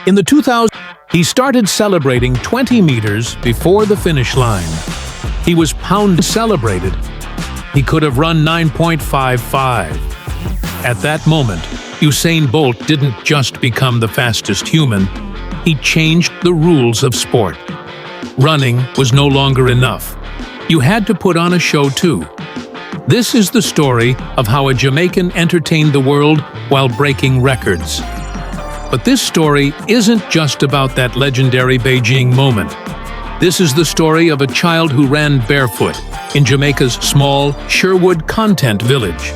In the 2000s, he started celebrating 20 meters before the finish line. He was celebrated. He could have run 9.55. At that moment, Usain Bolt didn't just become the fastest human, he changed the rules of sport. Running was no longer enough. You had to put on a show too. This is the story of how a Jamaican entertained the world while breaking records. But this story isn't just about that legendary Beijing moment. This is the story of a child who ran barefoot in Jamaica's small Sherwood Content village.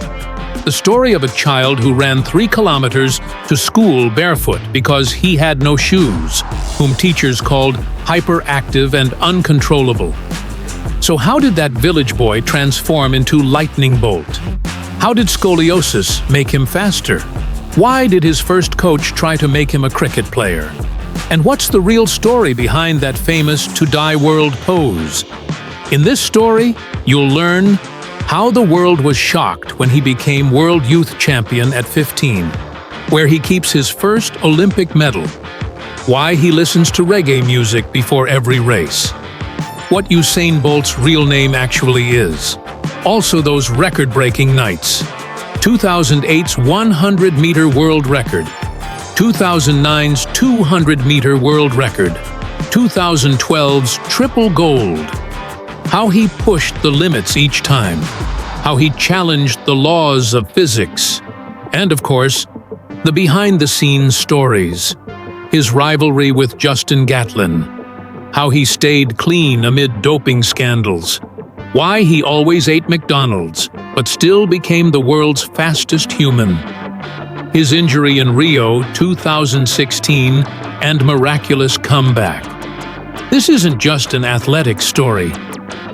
The story of a child who ran 3 kilometers to school barefoot because he had no shoes, whom teachers called hyperactive and uncontrollable. So how did that village boy transform into Lightning Bolt? How did scoliosis make him faster? Why did his first coach try to make him a cricket player? And what's the real story behind that famous to-die world pose? In this story, you'll learn how the world was shocked when he became World Youth Champion at 15, where he keeps his first Olympic medal, why he listens to reggae music before every race, what Usain Bolt's real name actually is, also those record-breaking nights, 2008's 100-meter world record, 2009's 200-meter world record, 2012's triple gold, how he pushed the limits each time, how he challenged the laws of physics, and of course, the behind-the-scenes stories, his rivalry with Justin Gatlin, how he stayed clean amid doping scandals, why he always ate McDonald's but still became the world's fastest human, his injury in Rio 2016 and miraculous comeback. This isn't just an athletic story.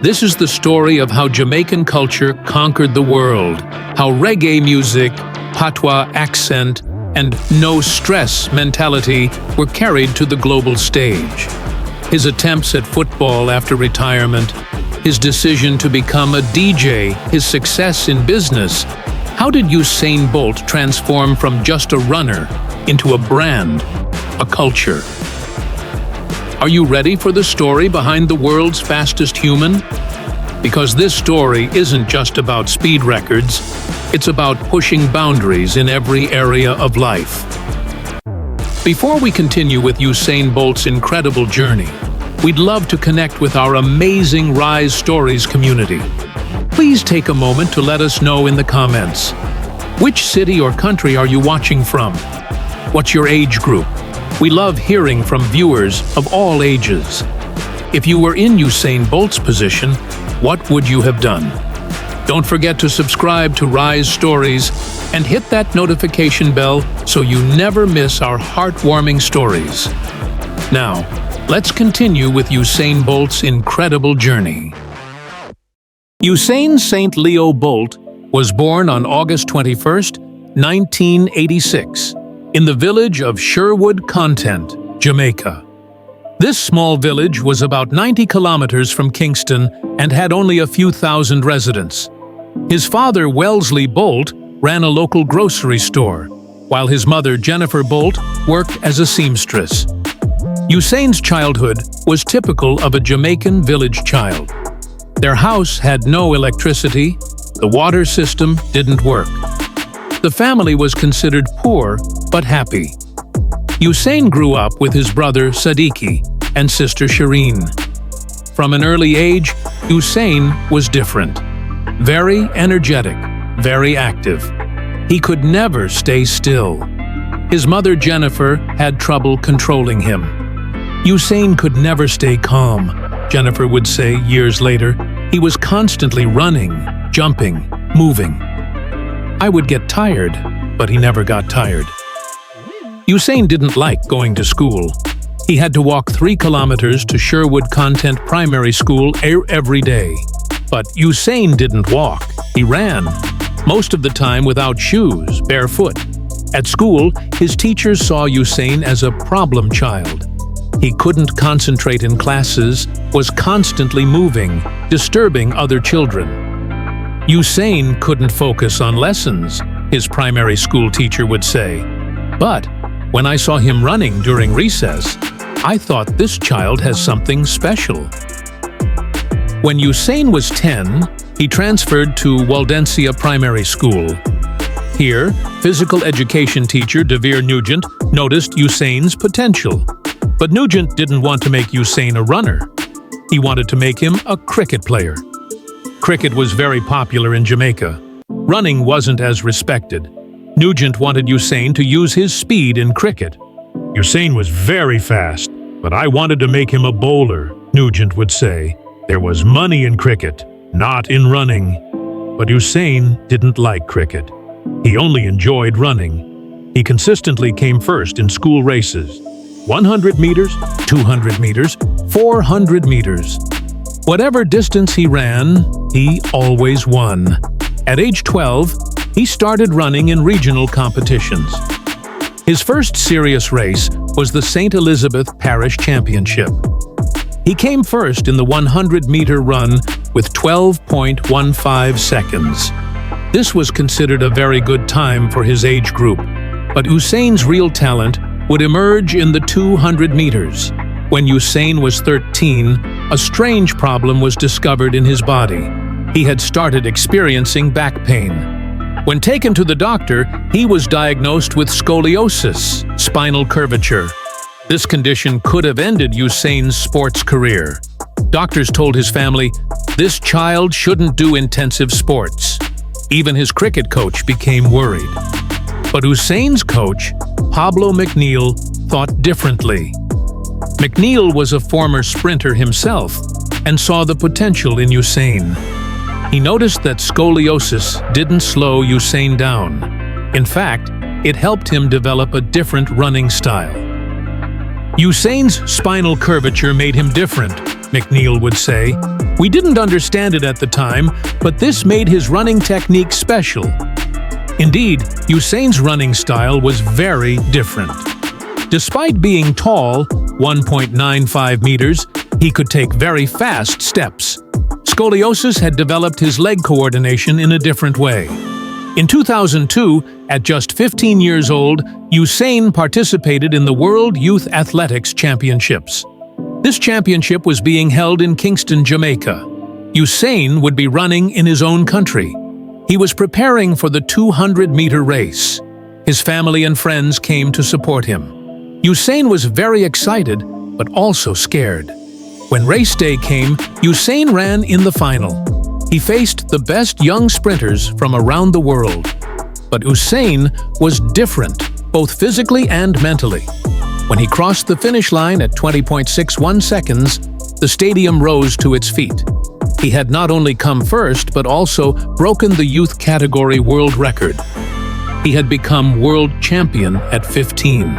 This is the story of how Jamaican culture conquered the world, how reggae music, patois accent, and no-stress mentality were carried to the global stage. His attempts at football after retirement, his decision to become a DJ, his success in business. How did Usain Bolt transform from just a runner into a brand, a culture? Are you ready for the story behind the world's fastest human? Because this story isn't just about speed records, it's about pushing boundaries in every area of life. Before we continue with Usain Bolt's incredible journey, we'd love to connect with our amazing Rise Stories community. Please take a moment to let us know in the comments. Which city or country are you watching from? What's your age group? We love hearing from viewers of all ages. If you were in Usain Bolt's position, what would you have done? Don't forget to subscribe to Rise Stories and hit that notification bell so you never miss our heartwarming stories. Now, let's continue with Usain Bolt's incredible journey. Usain St. Leo Bolt was born on August 21, 1986, in the village of Sherwood Content, Jamaica. This small village was about 90 kilometers from Kingston and had only a few thousand residents. His father, Wellesley Bolt, ran a local grocery store, while his mother, Jennifer Bolt, worked as a seamstress. Usain's childhood was typical of a Jamaican village child. Their house had no electricity, the water system didn't work. The family was considered poor but happy. Usain grew up with his brother Sadiki and sister Shireen. From an early age, Usain was different. Very energetic, very active. He could never stay still. His mother Jennifer had trouble controlling him. Usain could never stay calm, Jennifer would say years later. He was constantly running, jumping, moving. I would get tired, but he never got tired. Usain didn't like going to school. He had to walk 3 kilometers to Sherwood Content Primary School every day. But Usain didn't walk, he ran. Most of the time without shoes, barefoot. At school, his teachers saw Usain as a problem child. He couldn't concentrate in classes, was constantly moving, disturbing other children. Usain couldn't focus on lessons, his primary school teacher would say. But When I saw him running during recess, I thought this child has something special. When Usain was 10, he transferred to Waldensia Primary School. Here, physical education teacher Devere Nugent noticed Usain's potential. But Nugent didn't want to make Usain a runner. He wanted to make him a cricket player. Cricket was very popular in Jamaica. Running wasn't as respected. Nugent wanted Usain to use his speed in cricket. Usain was very fast, but I wanted to make him a bowler, Nugent would say. There was money in cricket, not in running. But Usain didn't like cricket. He only enjoyed running. He consistently came first in school races. 100 meters, 200 meters, 400 meters. Whatever distance he ran, he always won. At age 12, he started running in regional competitions. His first serious race was the St. Elizabeth Parish Championship. He came first in the 100-meter run with 12.15 seconds. This was considered a very good time for his age group, but Usain's real talent would emerge in the 200 meters. When Usain was 13, a strange problem was discovered in his body. He had started experiencing back pain. When taken to the doctor, he was diagnosed with scoliosis, spinal curvature. This condition could have ended Usain's sports career. Doctors told his family, this child shouldn't do intensive sports. Even his cricket coach became worried. But Usain's coach, Pablo McNeil, thought differently. McNeil was a former sprinter himself and saw the potential in Usain. He noticed that scoliosis didn't slow Usain down. In fact, it helped him develop a different running style. Usain's spinal curvature made him different, McNeil would say. We didn't understand it at the time, but this made his running technique special. Indeed, Usain's running style was very different. Despite being tall, 1.95 meters, he could take very fast steps. Scoliosis had developed his leg coordination in a different way. In 2002, at just 15 years old, Usain participated in the World Youth Athletics Championships. This championship was being held in Kingston, Jamaica. Usain would be running in his own country. He was preparing for the 200-meter race. His family and friends came to support him. Usain was very excited, but also scared. When race day came, Usain ran in the final. He faced the best young sprinters from around the world. But Usain was different, both physically and mentally. When he crossed the finish line at 20.61 seconds, the stadium rose to its feet. He had not only come first, but also broken the youth category world record. He had become world champion at 15.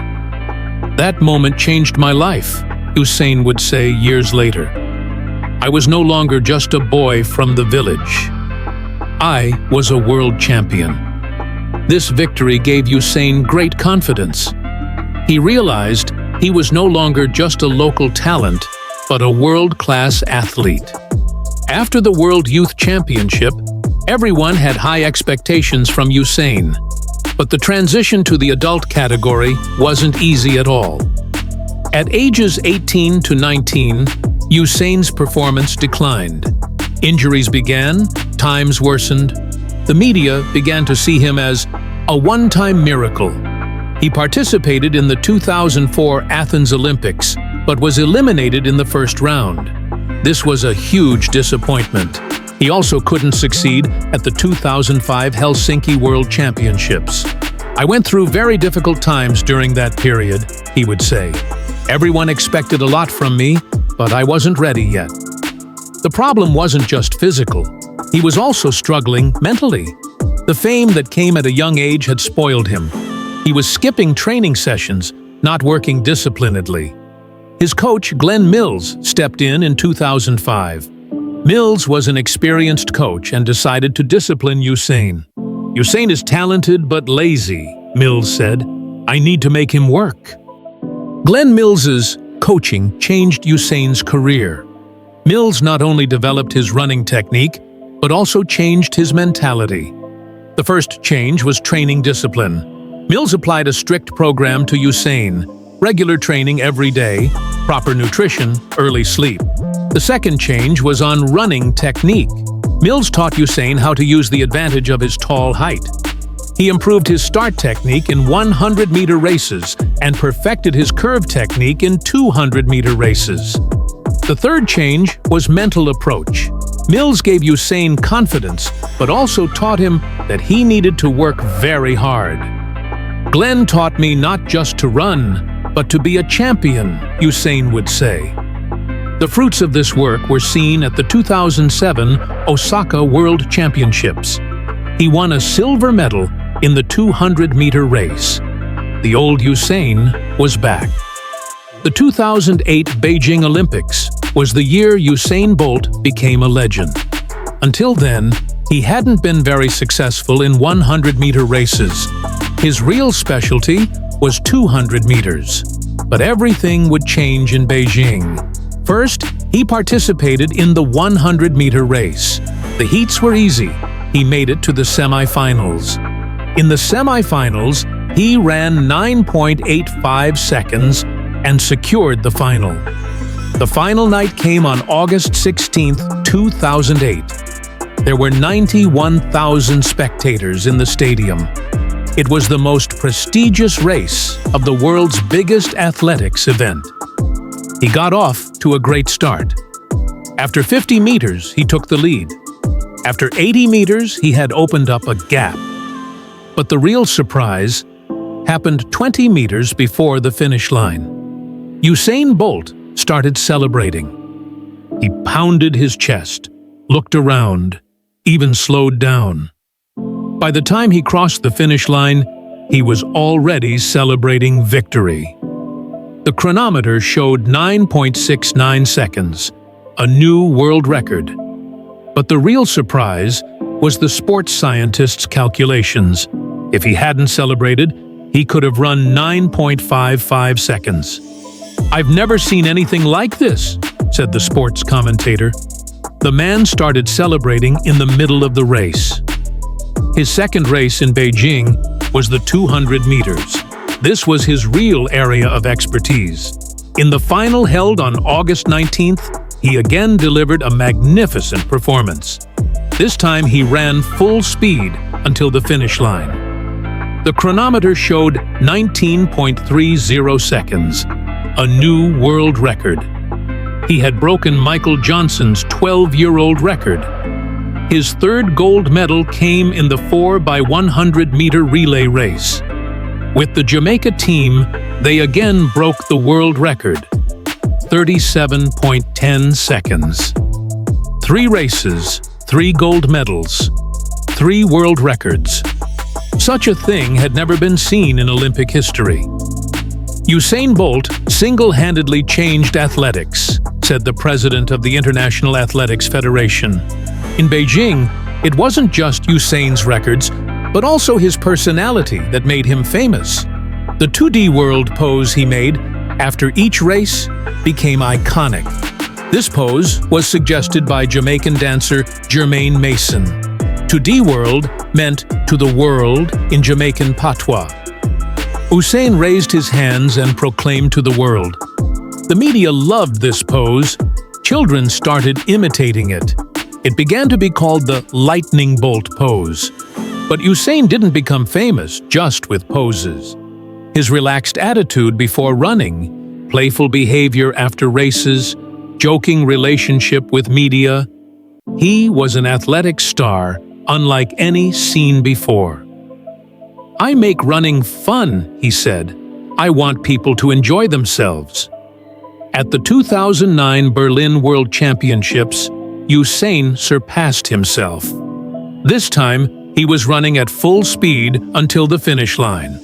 That moment changed my life, Usain would say years later. I was no longer just a boy from the village. I was a world champion. This victory gave Usain great confidence. He realized he was no longer just a local talent, but a world-class athlete. After the World Youth Championship, everyone had high expectations from Usain. But the transition to the adult category wasn't easy at all. At ages 18 to 19, Usain's performance declined. Injuries began, times worsened. The media began to see him as a one-time miracle. He participated in the 2004 Athens Olympics, but was eliminated in the first round. This was a huge disappointment. He also couldn't succeed at the 2005 Helsinki World Championships. I went through very difficult times during that period, he would say. Everyone expected a lot from me, but I wasn't ready yet. The problem wasn't just physical. He was also struggling mentally. The fame that came at a young age had spoiled him. He was skipping training sessions, not working disciplinedly. His coach, Glenn Mills, stepped in 2005. Mills was an experienced coach and decided to discipline Usain. Usain is talented but lazy, Mills said. I need to make him work. Glenn Mills's coaching changed Usain's career. Mills not only developed his running technique, but also changed his mentality. The first change was training discipline. Mills applied a strict program to Usain: regular training every day, proper nutrition, early sleep. The second change was on running technique. Mills taught Usain how to use the advantage of his tall height. He improved his start technique in 100-meter races and perfected his curve technique in 200-meter races. The third change was mental approach. Mills gave Usain confidence, but also taught him that he needed to work very hard. "Glenn taught me not just to run, but to be a champion," Usain would say. The fruits of this work were seen at the 2007 Osaka World Championships. He won a silver medal in the 200-meter race. The old Usain was back. The 2008 Beijing Olympics was the year Usain Bolt became a legend. Until then, he hadn't been very successful in 100-meter races. His real specialty was 200 meters. But everything would change in Beijing. First, he participated in the 100-meter race. The heats were easy. He made it to the semifinals. In the semifinals, he ran 9.85 seconds and secured the final. The final night came on August 16, 2008. There were 91,000 spectators in the stadium. It was the most prestigious race of the world's biggest athletics event. He got off to a great start. After 50 meters, he took the lead. After 80 meters, he had opened up a gap. But the real surprise happened 20 meters before the finish line. Usain Bolt started celebrating. He pounded his chest, looked around, even slowed down. By the time he crossed the finish line, he was already celebrating victory. The chronometer showed 9.69 seconds, a new world record. But the real surprise was the sports scientist's calculations. If he hadn't celebrated, he could have run 9.55 seconds. "I've never seen anything like this," said the sports commentator. The man started celebrating in the middle of the race. His second race in Beijing was the 200 meters. This was his real area of expertise. In the final held on August 19th, he again delivered a magnificent performance. This time he ran full speed until the finish line. The chronometer showed 19.30 seconds, a new world record. He had broken Michael Johnson's 12-year-old record. His third gold medal came in the 4x100-meter relay race. With the Jamaica team, they again broke the world record, 37.10 seconds. 3 races, 3 gold medals, 3 world records. Such a thing had never been seen in Olympic history. Usain Bolt single-handedly changed athletics, said the president of the International Athletics Federation. In Beijing, it wasn't just Usain's records, but also his personality that made him famous. The 2D world pose he made after each race became iconic. This pose was suggested by Jamaican dancer Jermaine Mason. 2D world meant to the world in Jamaican patois. Usain raised his hands and proclaimed to the world. The media loved this pose. Children started imitating it. It began to be called the lightning bolt pose. But Usain didn't become famous just with poses. His relaxed attitude before running, playful behavior after races, joking relationship with media. He was an athletic star unlike any seen before. "I make running fun," he said. "I want people to enjoy themselves." At the 2009 Berlin World Championships, Usain surpassed himself. This time, he was running at full speed until the finish line.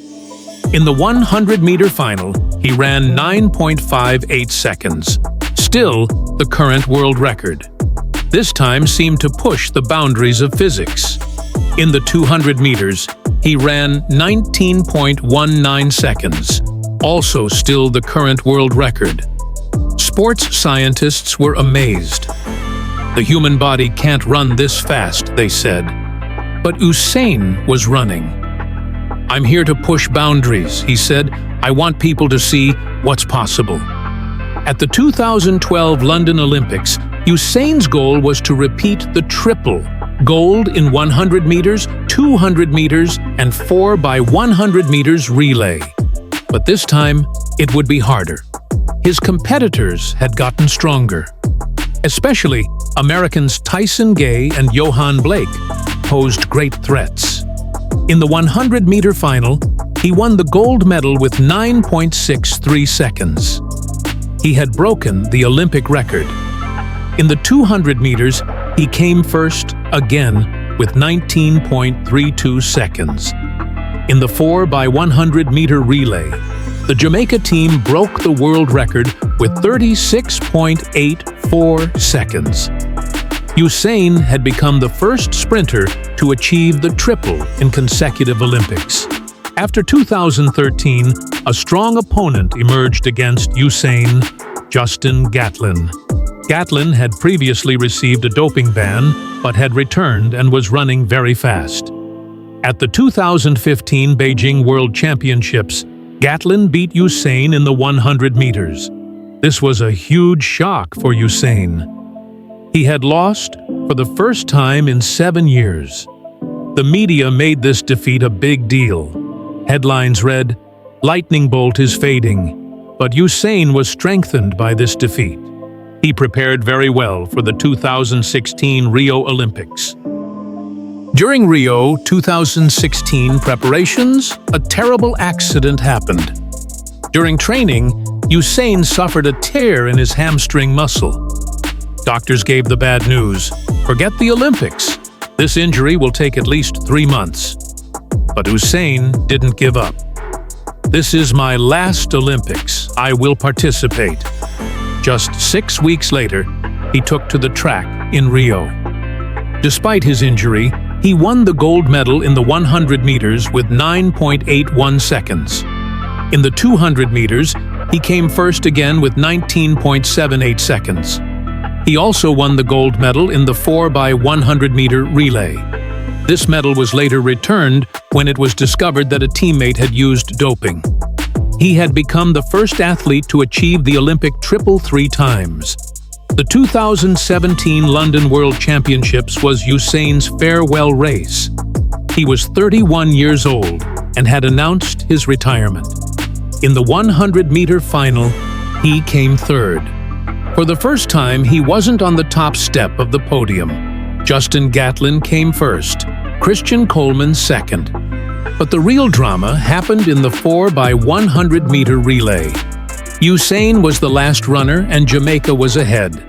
In the 100-meter final, he ran 9.58 seconds, still the current world record. This time seemed to push the boundaries of physics. In the 200 meters, he ran 19.19 seconds, also still the current world record. Sports scientists were amazed. The human body can't run this fast, they said. But Usain was running. "I'm here to push boundaries," he said. "I want people to see what's possible." At the 2012 London Olympics, Usain's goal was to repeat the triple: gold in 100 meters, 200 meters, and 4x100 meters relay. But this time, it would be harder. His competitors had gotten stronger. Especially Americans Tyson Gay and Johan Blake posed great threats. In the 100-meter final, he won the gold medal with 9.63 seconds. He had broken the Olympic record. In the 200 meters, he came first again with 19.32 seconds. In the 4x100 meter relay, the Jamaica team broke the world record with 36.84 seconds. Usain had become the first sprinter to achieve the triple in consecutive Olympics. After 2013, a strong opponent emerged against Usain: Justin Gatlin. Gatlin had previously received a doping ban, but had returned and was running very fast. At the 2015 Beijing World Championships, Gatlin beat Usain in the 100 meters. This was a huge shock for Usain. He had lost for the first time in 7 years. The media made this defeat a big deal. Headlines read, "Lightning bolt is fading," but Usain was strengthened by this defeat. He prepared very well for the 2016 Rio Olympics. During Rio 2016 preparations, a terrible accident happened. During training, Usain suffered a tear in his hamstring muscle. Doctors gave the bad news: "Forget the Olympics. This injury will take at least 3 months." But Usain didn't give up. "This is my last Olympics. I will participate." Just 6 weeks later, he took to the track in Rio. Despite his injury, he won the gold medal in the 100 meters with 9.81 seconds. In the 200 meters, he came first again with 19.78 seconds. He also won the gold medal in the 4x100 meter relay. This medal was later returned when it was discovered that a teammate had used doping. He had become the first athlete to achieve the Olympic triple 3 times. The 2017 London World Championships was Usain's farewell race. He was 31 years old and had announced his retirement. In the 100-meter final, he came third. For the first time, he wasn't on the top step of the podium. Justin Gatlin came first, Christian Coleman second. But the real drama happened in the 4x100 meter relay. Usain was the last runner and Jamaica was ahead.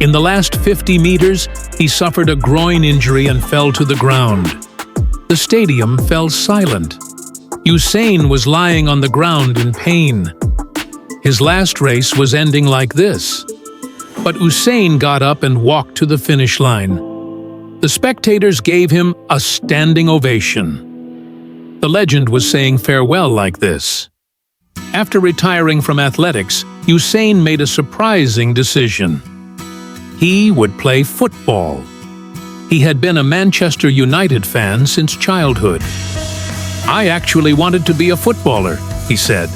In the last 50 meters, he suffered a groin injury and fell to the ground. The stadium fell silent. Usain was lying on the ground in pain. His last race was ending like this. But Usain got up and walked to the finish line. The spectators gave him a standing ovation. The legend was saying farewell like this. After retiring from athletics, Usain made a surprising decision. He would play football. He had been a Manchester United fan since childhood. "I actually wanted to be a footballer," he said.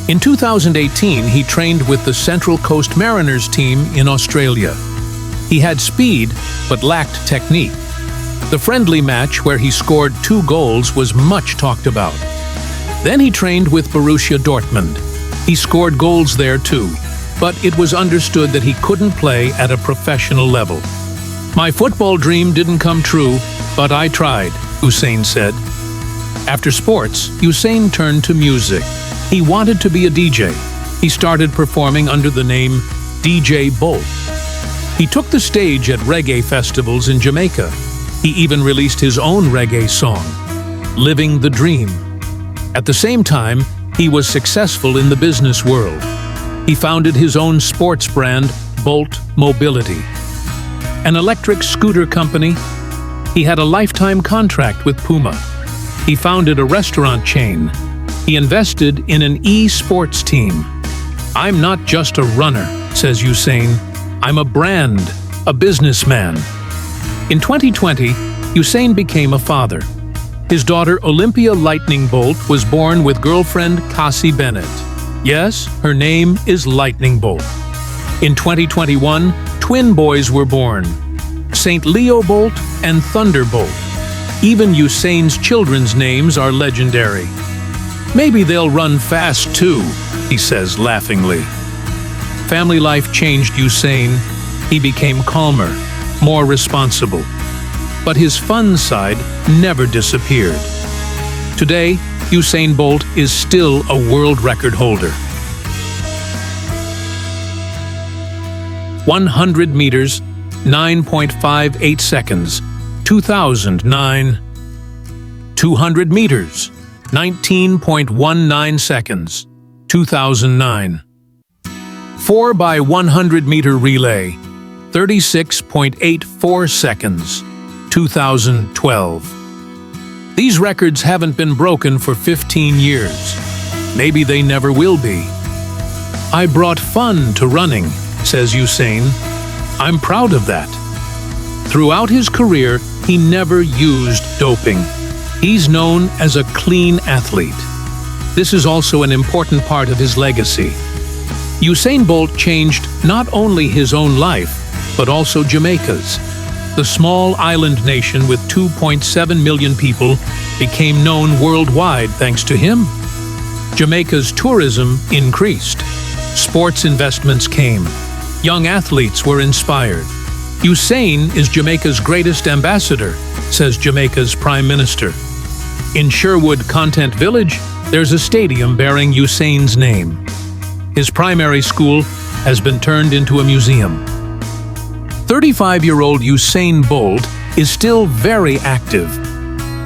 In 2018, he trained with the Central Coast Mariners team in Australia. He had speed, but lacked technique. The friendly match where he scored 2 goals was much talked about. Then he trained with Borussia Dortmund. He scored goals there too, but it was understood that he couldn't play at a professional level. "My football dream didn't come true, but I tried," Usain said. After sports, Usain turned to music. He wanted to be a DJ. He started performing under the name DJ Bolt. He took the stage at reggae festivals in Jamaica. He even released his own reggae song, "Living the Dream." At the same time, he was successful in the business world. He founded his own sports brand, Bolt Mobility, an electric scooter company. He had a lifetime contract with Puma. He founded a restaurant chain. He invested in an e-sports team. "I'm not just a runner," says Usain. "I'm a brand, a businessman." In 2020, Usain became a father. His daughter Olympia Lightning Bolt was born with girlfriend Cassie Bennett. Yes, her name is Lightning Bolt. In 2021, twin boys were born, St. Leo Bolt and Thunderbolt. Even Usain's children's names are legendary. Maybe they'll run fast too, he says laughingly. Family life changed Usain. He became calmer, more responsible. But his fun side never disappeared. Today, Usain Bolt is still a world record holder. 100 meters, 9.58 seconds, 2009. 200 meters, 19.19 seconds, 2009. 4 by 100 meter relay, 36.84 seconds, 2012. These records haven't been broken for 15 years. Maybe they never will be. I brought fun to running, says Usain. I'm proud of that. Throughout his career, he never used doping. He's known as a clean athlete. This is also an important part of his legacy. Usain Bolt changed not only his own life, but also Jamaica's. The small island nation with 2.7 million people became known worldwide thanks to him. Jamaica's tourism increased. Sports investments came. Young athletes were inspired. Usain is Jamaica's greatest ambassador, says Jamaica's Prime Minister. In Sherwood Content Village, there's a stadium bearing Usain's name. His primary school has been turned into a museum. 35-year-old Usain Bolt is still very active.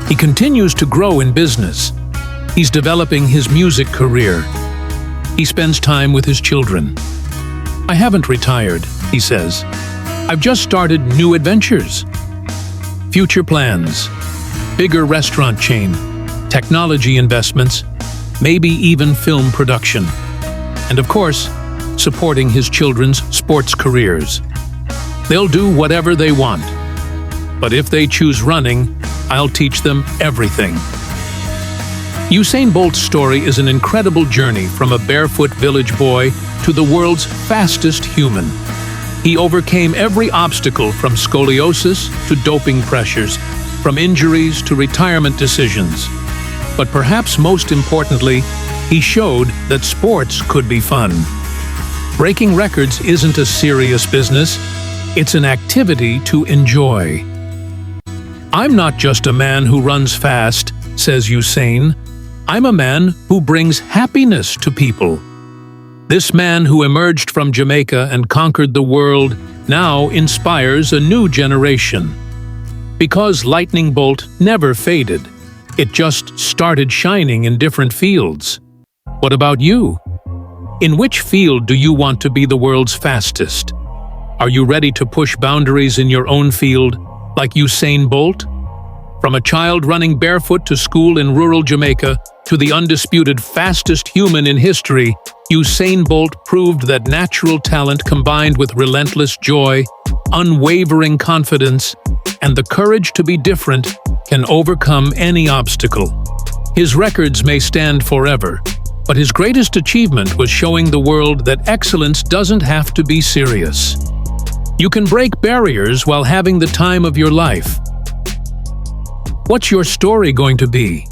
He continues to grow in business. He's developing his music career. He spends time with his children. I haven't retired, he says. I've just started new adventures. Future plans, bigger restaurant chain, technology investments, maybe even film production. And of course, supporting his children's sports careers. They'll do whatever they want. But if they choose running, I'll teach them everything. Usain Bolt's story is an incredible journey from a barefoot village boy to the world's fastest human. He overcame every obstacle from scoliosis to doping pressures, from injuries to retirement decisions. But perhaps most importantly, he showed that sports could be fun. Breaking records isn't a serious business. It's an activity to enjoy. I'm not just a man who runs fast, says Usain. I'm a man who brings happiness to people. This man who emerged from Jamaica and conquered the world now inspires a new generation. Because Lightning Bolt never faded, it just started shining in different fields. What about you? In which field do you want to be the world's fastest? Are you ready to push boundaries in your own field, like Usain Bolt? From a child running barefoot to school in rural Jamaica to the undisputed fastest human in history, Usain Bolt proved that natural talent combined with relentless joy, unwavering confidence, and the courage to be different can overcome any obstacle. His records may stand forever, but his greatest achievement was showing the world that excellence doesn't have to be serious. You can break barriers while having the time of your life. What's your story going to be?